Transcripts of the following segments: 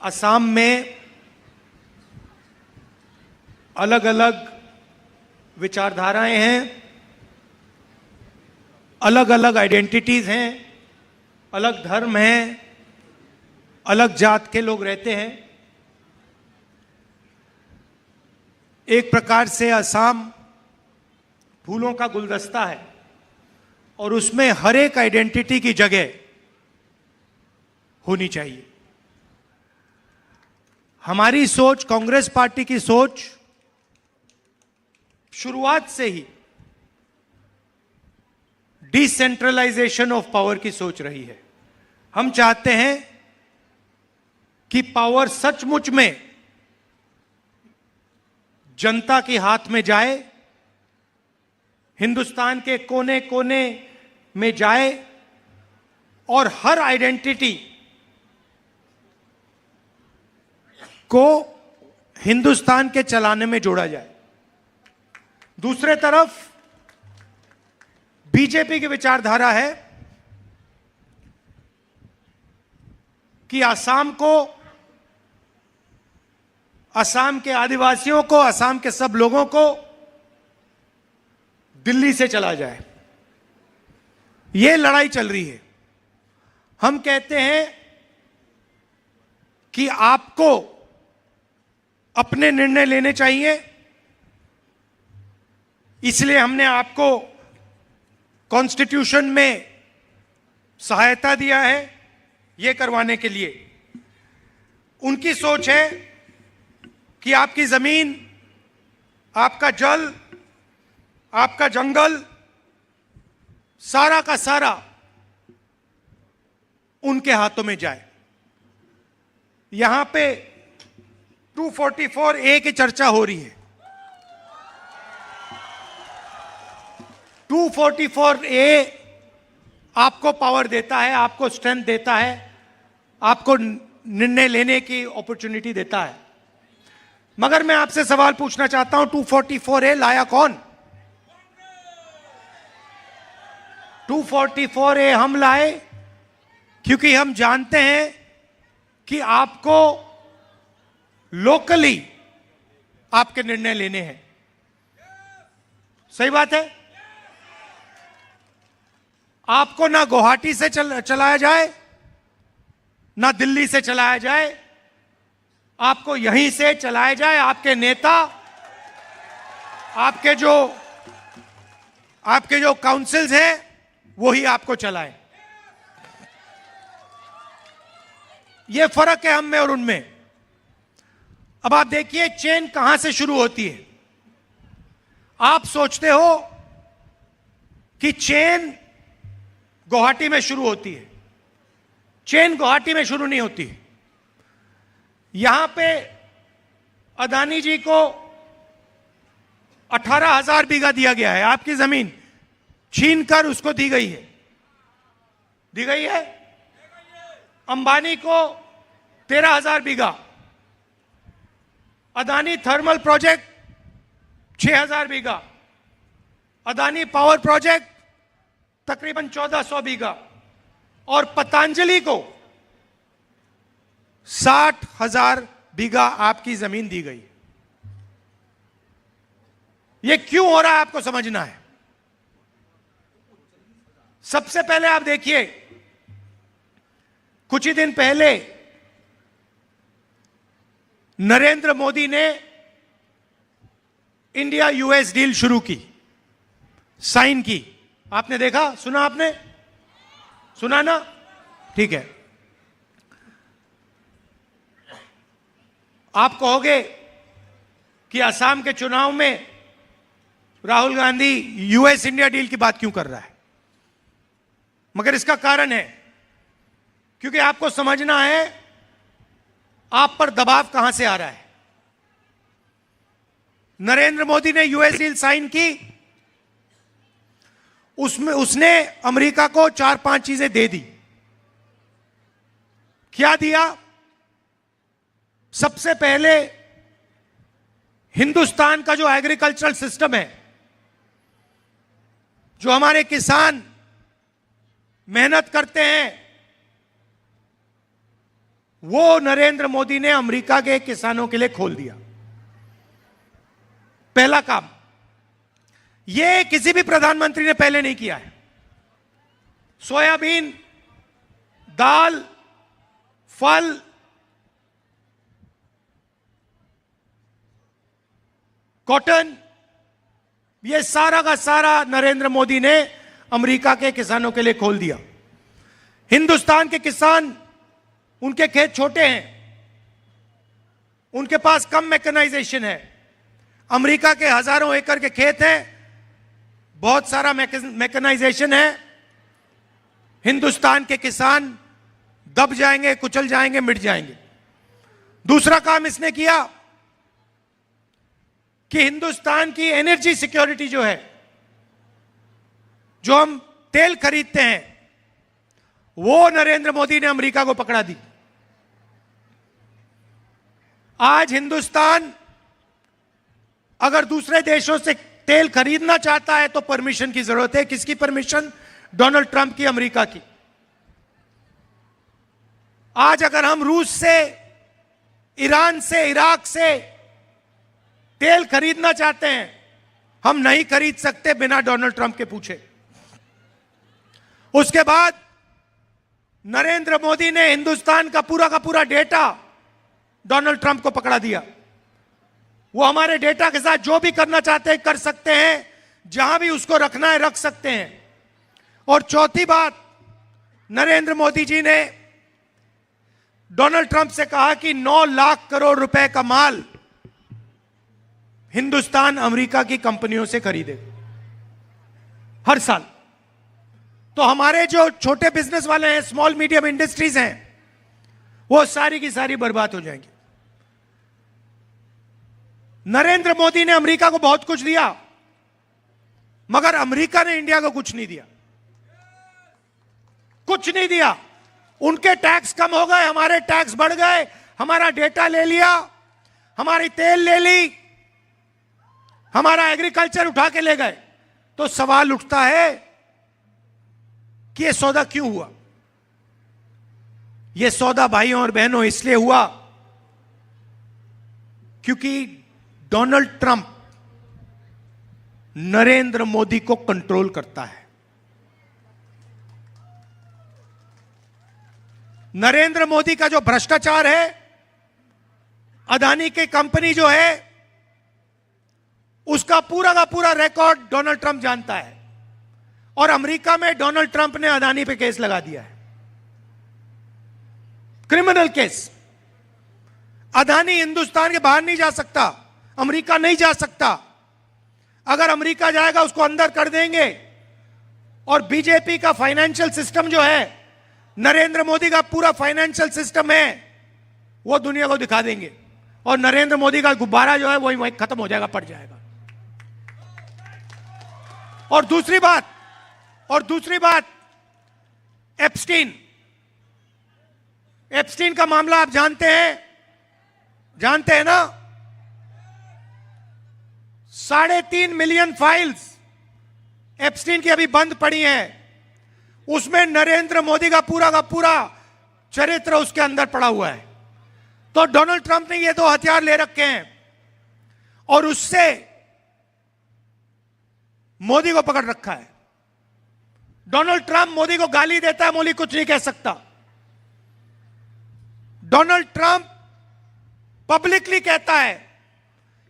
असम में अलग अलग विचारधाराएं हैं, अलग अलग आइडेंटिटीज हैं, अलग धर्म हैं, अलग जात के लोग रहते हैं। एक प्रकार से असम फूलों का गुलदस्ता है और उसमें हर एक आइडेंटिटी की जगह होनी चाहिए। हमारी सोच, कांग्रेस पार्टी की सोच शुरुआत से ही डिसेंट्रलाइजेशन ऑफ पावर की सोच रही है। हम चाहते हैं कि पावर सचमुच में जनता के हाथ में जाए, हिंदुस्तान के कोने कोने में जाए और हर आइडेंटिटी को हिंदुस्तान के चलाने में जोड़ा जाए। दूसरे तरफ बीजेपी की विचारधारा है कि असम को, असम के आदिवासियों को, असम के सब लोगों को दिल्ली से चला जाए। यह लड़ाई चल रही है। हम कहते हैं कि आपको अपने निर्णय लेने चाहिए, इसलिए हमने आपको कॉन्स्टिट्यूशन में सहायता दिया है यह करवाने के लिए। उनकी सोच है कि आपकी जमीन, आपका जल, आपका जंगल, सारा का सारा उनके हाथों में जाए। यहां पे 244A की चर्चा हो रही है। 244A आपको पावर देता है, आपको स्ट्रेंथ देता है, आपको निर्णय लेने की अपॉर्चुनिटी देता है। मगर मैं आपसे सवाल पूछना चाहता हूं, 244A लाया कौन? 244A हम लाए क्योंकि हम जानते हैं कि आपको लोकली आपके निर्णय लेने हैं। सही बात है? आपको ना गुवाहाटी से चलाया जाए, ना दिल्ली से चलाया जाए, आपको यहीं से चलाया जाए। आपके नेता, आपके जो काउंसिल्स हैं वही आपको चलाए। यह फर्क है हम में और उनमें। अब आप देखिए चेन कहां से शुरू होती है। आप सोचते हो कि चेन गुवाहाटी में शुरू होती है। चेन गुवाहाटी में शुरू नहीं होती। यहां पे अदानी जी को 18,000 बीघा दिया गया है। आपकी जमीन छीनकर उसको दी गई है। दी गई है। अंबानी को 13,000 बीघा। अदानी थर्मल प्रोजेक्ट 6,000 बीघा। अदानी पावर प्रोजेक्ट तकरीबन 1,400 बीघा। और पतंजलि को 60,000 बीघा आपकी जमीन दी गई। यह क्यों हो रहा है आपको समझना है। सबसे पहले आप देखिए, कुछ ही दिन पहले नरेंद्र मोदी ने इंडिया यूएस डील शुरू की, साइन की। आपने देखा, सुना? आपने सुना ना? ठीक है। आप कहोगे कि असम के चुनाव में Rahul Gandhi US India deal की बात क्यों कर रहा है? मगर इसका कारण है क्योंकि आपको समझना है आप पर दबाव कहां से आ रहा है। नरेंद्र मोदी ने यूएस डील साइन की, उसमें उसने अमेरिका को 4-5 चीजें दे दी। क्या दिया? सबसे पहले हिंदुस्तान का जो एग्रीकल्चरल सिस्टम है, जो हमारे किसान मेहनत करते हैं, वो नरेंद्र मोदी ने अमेरिका के किसानों के लिए खोल दिया। पहला काम, यह किसी भी प्रधानमंत्री ने पहले नहीं किया है। सोयाबीन, दाल, फल, कॉटन, यह सारा का सारा नरेंद्र मोदी ने अमेरिका के किसानों के लिए खोल दिया। हिंदुस्तान के किसान, उनके खेत छोटे हैं, उनके पास कम मैकेनाइजेशन है। अमेरिका के हजारों एकड़ के खेत हैं, बहुत सारा मैकेनाइजेशन है। हिंदुस्तान के किसान दब जाएंगे, कुचल जाएंगे, मिट जाएंगे। दूसरा काम इसने किया कि हिंदुस्तान की एनर्जी सिक्योरिटी जो है, जो हम तेल खरीदते हैं, वो नरेंद्र मोदी ने अमेरिका को पकड़ा दी। आज हिंदुस्तान अगर दूसरे देशों से तेल खरीदना चाहता है तो परमिशन की जरूरत है। किसकी परमिशन? डोनाल्ड ट्रंप की, अमेरिका की। आज अगर हम रूस से, ईरान से, इराक से तेल खरीदना चाहते हैं, हम नहीं खरीद सकते बिना डोनाल्ड ट्रंप के पूछे। उसके बाद नरेंद्र मोदी ने हिंदुस्तान का पूरा डेटा डोनाल्ड ट्रंप को पकड़ा दिया। वो हमारे डेटा के साथ जो भी करना चाहते हैं कर सकते हैं, जहां भी उसको रखना है रख सकते हैं। और चौथी बात, नरेंद्र मोदी जी ने डोनाल्ड ट्रंप से कहा कि 9 लाख करोड़ रुपए का माल हिंदुस्तान अमेरिका की कंपनियों से खरीदे हर साल। तो हमारे जो छोटे बिजनेस वाले हैं, स्मॉल मीडियम इंडस्ट्रीज हैं, वो सारी की सारी बर्बाद हो जाएंगी। नरेंद्र मोदी ने अमेरिका को बहुत कुछ दिया, मगर अमेरिका ने इंडिया को कुछ नहीं दिया। कुछ नहीं दिया। उनके टैक्स कम हो गए, हमारे टैक्स बढ़ गए। हमारा डेटा ले लिया, हमारी तेल ले ली, हमारा एग्रीकल्चर उठा के ले गए। तो सवाल उठता है कि यह सौदा क्यों हुआ? यह सौदा भाइयों और बहनों इसलिए हुआ क्योंकि डोनाल्ड ट्रंप नरेंद्र मोदी को कंट्रोल करता है। नरेंद्र मोदी का जो भ्रष्टाचार है, अदानी की कंपनी जो है, उसका पूरा का पूरा रिकॉर्ड डोनाल्ड ट्रंप जानता है। और अमेरिका में डोनाल्ड ट्रंप ने अदानी पे केस लगा दिया है, क्रिमिनल केस। अदानी हिंदुस्तान के बाहर नहीं जा सकता, अमेरिका नहीं जा सकता। अगर अमेरिका जाएगा उसको अंदर कर देंगे। और बीजेपी का फाइनेंशियल सिस्टम जो है, नरेंद्र मोदी का पूरा फाइनेंशियल सिस्टम है, वो दुनिया को दिखा देंगे। और नरेंद्र मोदी का गुब्बारा जो है वही खत्म हो जाएगा, पड़ जाएगा। और दूसरी बात, एप्स्टीन का मामला आप जानते हैं ना? 3.5 मिलियन फाइल्स एप्स्टीन की अभी बंद पड़ी हैं। उसमें नरेंद्र मोदी का पूरा चरित्र उसके अंदर पड़ा हुआ है। तो डोनाल्ड ट्रंप ने ये 2 हथियार ले रखे हैं और उससे मोदी को पकड़ रखा है। डोनाल्ड ट्रंप मोदी को गाली देता है, मोदी कुछ नहीं कह सकता। डोनाल्ड ट्रंप पब्लिकली कहता है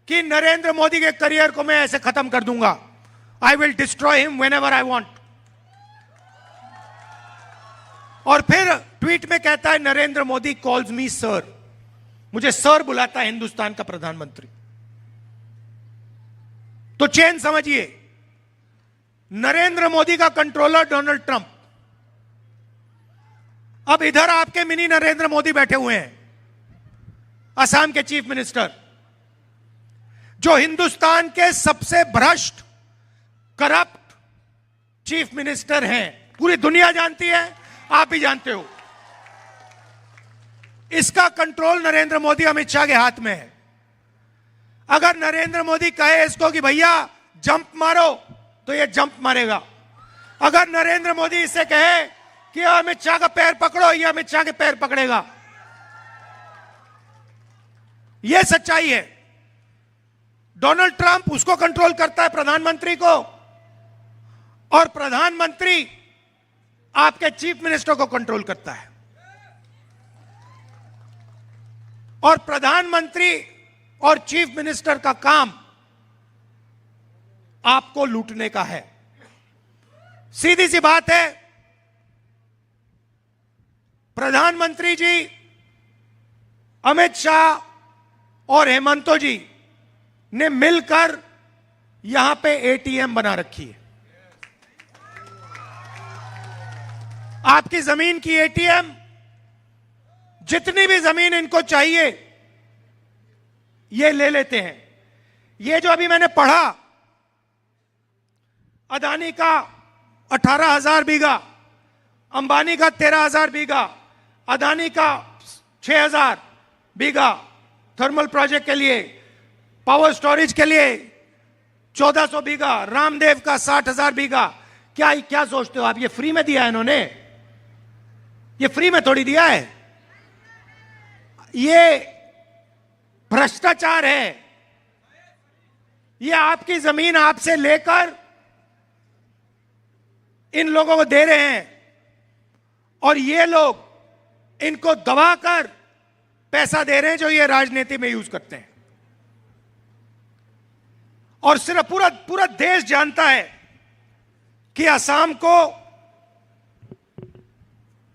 कि नरेंद्र मोदी के करियर को मैं ऐसे खत्म कर दूंगा। I will destroy him whenever I want. और फिर ट्वीट में कहता है, Narendra Modi calls me sir. मुझे सर बुलाता है हिंदुस्तान का प्रधानमंत्री। तो चेन समझिए, नरेंद्र मोदी का कंट्रोलर डोनाल्ड ट्रंप। अब इधर आपके मिनी नरेंद्र मोदी बैठे हुए हैं, असम के चीफ मिनिस्टर, जो हिंदुस्तान के सबसे भ्रष्ट, करप्ट चीफ मिनिस्टर हैं। पूरी दुनिया जानती है, आप भी जानते हो। इसका कंट्रोल नरेंद्र मोदी, अमित शाह के हाथ में है। अगर नरेंद्र मोदी कहे इसको कि भैया जंप मारो, तो ये जंप मारेगा। अगर नरेंद्र मोदी इसे कहे कि अमित शाह का पैर पकड़ो, ये अमित शाह के पैर पकड़ेगा। यह सच्चाई है। डोनाल्ड ट्रंप उसको कंट्रोल करता है, प्रधानमंत्री को, और प्रधानमंत्री आपके चीफ मिनिस्टर को कंट्रोल करता है। और प्रधानमंत्री और चीफ मिनिस्टर का काम आपको लूटने का है। सीधी सी बात है, प्रधानमंत्री जी, अमित शाह और हेमंतो जी ने मिलकर यहां पे एटीएम बना रखी है। आपकी जमीन की एटीएम, जितनी भी जमीन इनको चाहिए ये ले लेते हैं। ये जो अभी मैंने पढ़ा, अदानी का 18,000 बीघा, अंबानी का 13,000 बीघा, अदानी का 6,000 बीघा थर्मल प्रोजेक्ट के लिए, पावर स्टोरेज के लिए 1,400 बीघा, रामदेव का 60,000 बीघा। क्या सोचते हो आप, ये फ्री में दिया है इन्होंने? ये फ्री में थोड़ी दिया है, ये भ्रष्टाचार है। ये आपकी जमीन आपसे लेकर इन लोगों को दे रहे हैं और ये लोग इनको दबाकर पैसा दे रहे हैं, जो ये राजनीति में यूज करते हैं। और सिर्फ पूरा देश जानता है कि असम को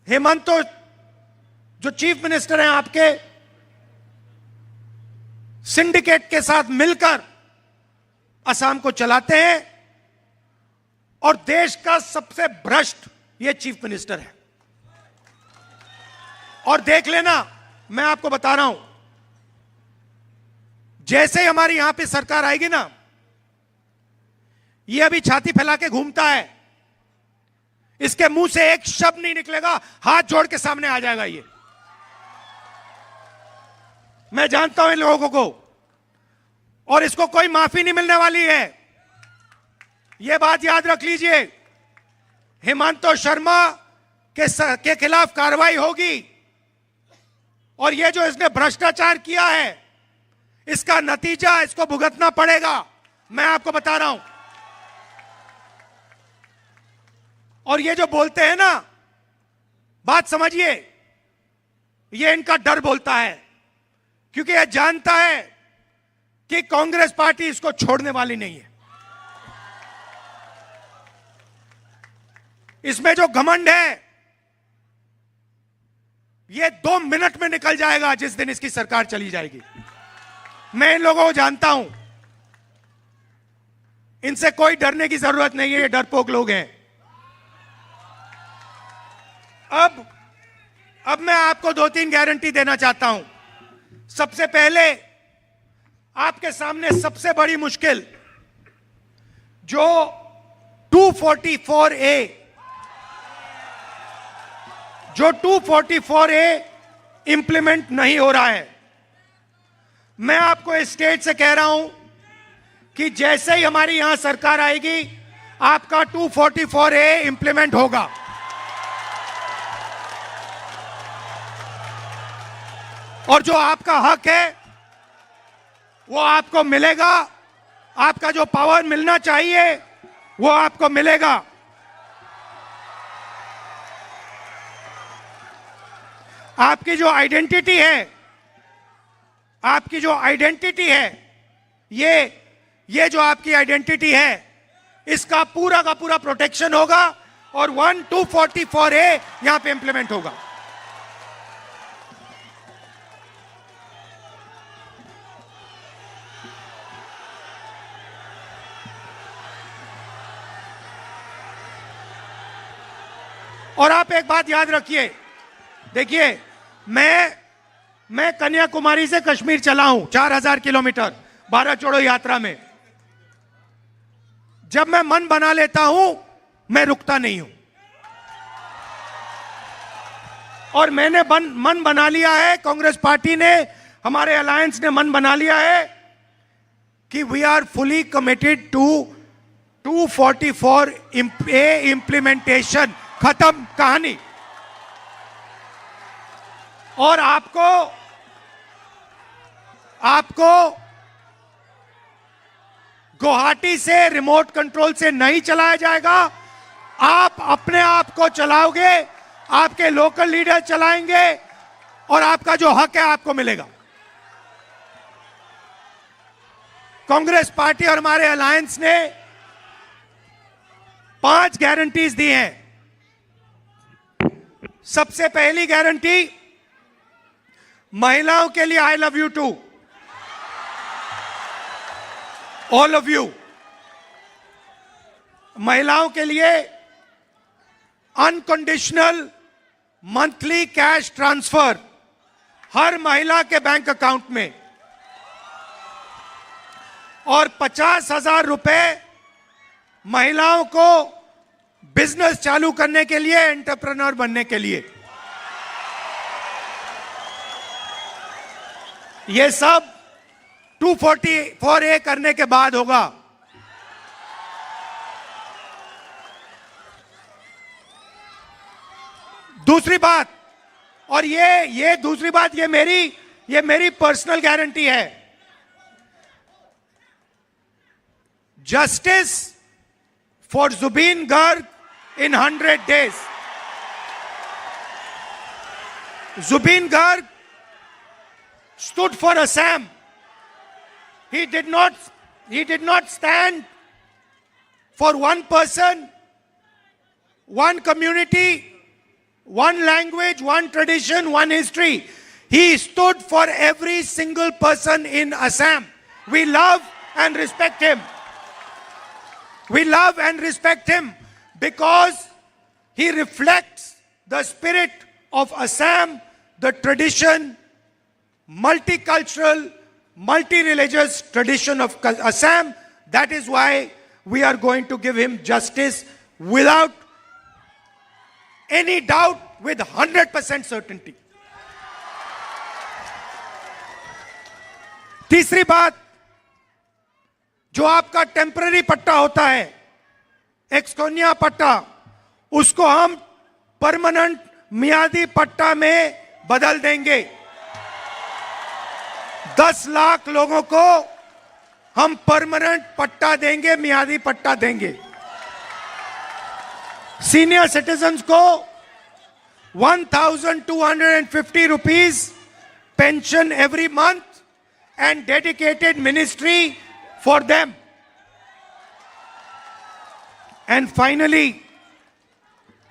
हेमंतो, जो चीफ मिनिस्टर हैं आपके, सिंडिकेट के साथ मिलकर असम को चलाते हैं और देश का सबसे भ्रष्ट ये चीफ मिनिस्टर है। और देख लेना, मैं आपको बता रहा हूं, जैसे ही हमारी यहां पे सरकार आएगी ना, ये अभी छाती फैला के घूमता है, इसके मुंह से एक शब्द नहीं निकलेगा, हाथ जोड़ के सामने आ जाएगा ये। मैं जानता हूं इन लोगों को, और इसको कोई माफी नहीं मिलने वाली है। यह बात याद रख लीजिए, हेमंतो शर्मा के खिलाफ कार्रवाई होगी और यह जो इसने भ्रष्टाचार किया है, इसका नतीजा इसको भुगतना पड़ेगा, मैं आपको बता रहा हूं। और ये जो बोलते हैं ना, बात समझिए, ये इनका डर बोलता है, क्योंकि यह जानता है कि कांग्रेस पार्टी इसको छोड़ने वाली नहीं है। इसमें जो घमंड है, ये 2 मिनट में निकल जाएगा जिस दिन इसकी सरकार चली जाएगी। मैं इन लोगों को जानता हूं, इनसे कोई डरने की जरूरत नहीं है, ये डरपोक लोग हैं। अब मैं आपको 2-3 गारंटी देना चाहता हूं। सबसे पहले, आपके सामने सबसे बड़ी मुश्किल, जो 244A इंप्लीमेंट नहीं हो रहा है। मैं आपको इस स्टेज से कह रहा हूं कि जैसे ही हमारी यहां सरकार आएगी, आपका 244A इंप्लीमेंट होगा। और जो आपका हक है वो आपको मिलेगा, आपका जो पावर मिलना चाहिए वो आपको मिलेगा। आपकी जो आइडेंटिटी है, ये जो आपकी आइडेंटिटी है, इसका पूरा का पूरा प्रोटेक्शन होगा और 244A यहां पे इंप्लीमेंट होगा। और आप एक बात याद रखिए, देखिए, मैं कन्याकुमारी से कश्मीर चला हूं 4,000 किलोमीटर भारत जोड़ो यात्रा में। जब मैं मन बना लेता हूं, मैं रुकता नहीं हूं। और मैंने मन बना लिया है, कांग्रेस पार्टी ने, हमारे अलायंस ने मन बना लिया है कि we are fully committed to 244A implementation. खत्म कहानी। और आपको गुवाहाटी से रिमोट कंट्रोल से नहीं चलाया जाएगा। आप अपने आप को चलाओगे, आपके लोकल लीडर चलाएंगे और आपका जो हक है आपको मिलेगा। कांग्रेस पार्टी और हमारे अलायंस ने 5 गारंटीज दी हैं। सबसे पहली गारंटी, महिलाओं के लिए I love you to all of you. महिलाओं के लिए अनकंडीशनल मंथली कैश ट्रांसफर हर महिला के बैंक अकाउंट में और 50,000 रुपए महिलाओं को बिजनेस चालू करने के लिए, एंटरप्रेन्योर बनने के लिए। यह सब 244A करने के बाद होगा। दूसरी बात, और ये दूसरी बात, ये मेरी पर्सनल गारंटी है। Justice for Zubeen Garg in 100 days. Zubeen Garg stood for Assam. He did not stand for one person, one community, one language, one tradition, one history. He stood for every single person in Assam. We love and respect him. We love and respect him because he reflects the spirit of Assam, the tradition, multicultural, multi-religious tradition of Assam. That is why we are going to give him justice without any doubt, with 100% certainty. तीसरी बात, जो आपका temporary पट्टा होता है, एक्सकोनिया पट्टा, उसको हम परमानेंट मियादी पट्टा में बदल देंगे। 10 लाख लोगों को हम परमानेंट पट्टा देंगे, मियादी पट्टा देंगे। सीनियर सिटीजन्स को 1,250 rupees pension every month and dedicated ministry for them. And finally,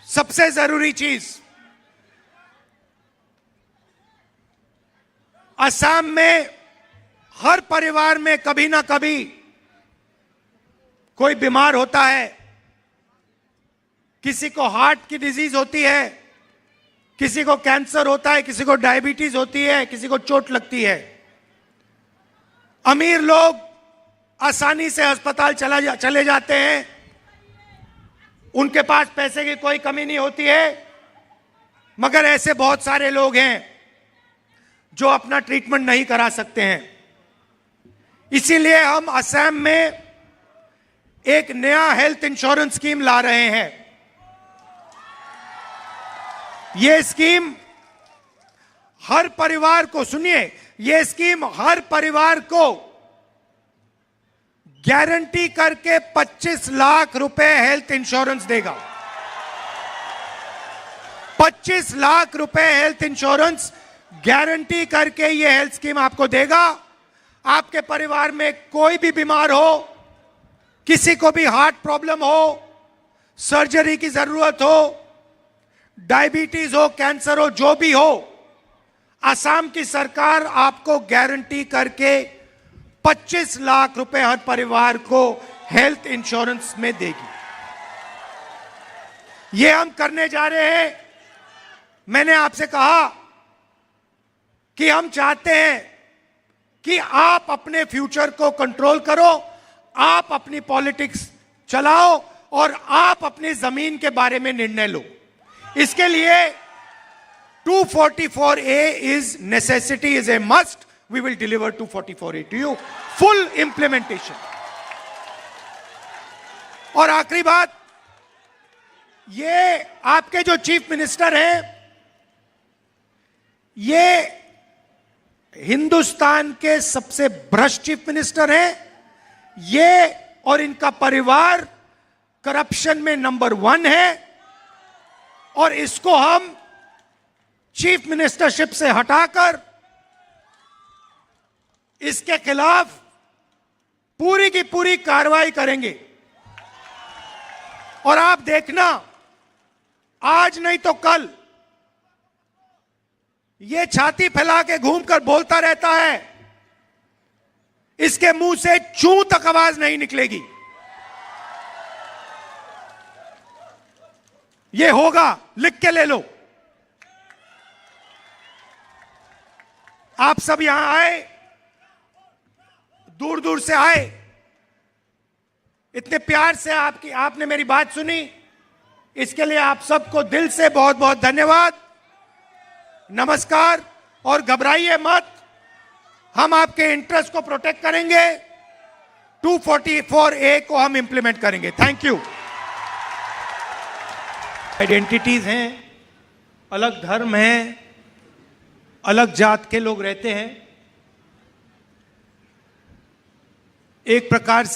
सबसे जरूरी चीज, असम में हर परिवार में कभी ना कभी कोई बीमार होता है। किसी को हार्ट की डिजीज होती है, किसी को कैंसर होता है, किसी को डायबिटीज होती है, किसी को चोट लगती है। अमीर लोग आसानी से अस्पताल चले जाते हैं, उनके पास पैसे की कोई कमी नहीं होती है। मगर ऐसे बहुत सारे लोग हैं जो अपना ट्रीटमेंट नहीं करा सकते हैं। इसीलिए हम असम में एक नया हेल्थ इंश्योरेंस स्कीम ला रहे हैं। यह स्कीम हर परिवार को, सुनिए, यह स्कीम हर परिवार को गारंटी करके 25 लाख रुपए हेल्थ इंश्योरेंस देगा। 25 लाख रुपए हेल्थ इंश्योरेंस गारंटी करके यह हेल्थ स्कीम आपको देगा। आपके परिवार में कोई भी बीमार हो, किसी को भी हार्ट प्रॉब्लम हो, सर्जरी की जरूरत हो, डायबिटीज हो, कैंसर हो, जो भी हो, असम की सरकार आपको गारंटी करके 25 लाख रुपए हर परिवार को हेल्थ इंश्योरेंस में देगी। यह हम करने जा रहे हैं। मैंने आपसे कहा कि हम चाहते हैं कि आप अपने फ्यूचर को कंट्रोल करो, आप अपनी पॉलिटिक्स चलाओ और आप अपनी जमीन के बारे में निर्णय लो। इसके लिए 244A is necessity, is a must. We will deliver 244A to you. Full implementation. और आखिरी बात, ये आपके जो चीफ मिनिस्टर हैं, ये हिंदुस्तान के सबसे भ्रष्ट चीफ मिनिस्टर हैं ये, और इनका परिवार करप्शन में नंबर 1 है, और इसको हम चीफ मिनिस्टरशिप से हटाकर इसके खिलाफ पूरी की पूरी कार्रवाई करेंगे। और आप देखना, आज नहीं तो कल ये छाती फैला के घूमकर बोलता रहता है, इसके मुंह से चू तक आवाज नहीं निकलेगी। ये होगा, लिख के ले लो। आप सब यहां आए, दूर दूर से आए, इतने प्यार से आपने मेरी बात सुनी, इसके लिए आप सबको दिल से बहुत बहुत धन्यवाद, नमस्कार। और घबराइए मत, हम आपके इंटरेस्ट को प्रोटेक्ट करेंगे। 244A को हम इंप्लीमेंट करेंगे। Thank you. आइडेंटिटीज हैं, अलग धर्म हैं, अलग जात के लोग रहते हैं, एक प्रकार से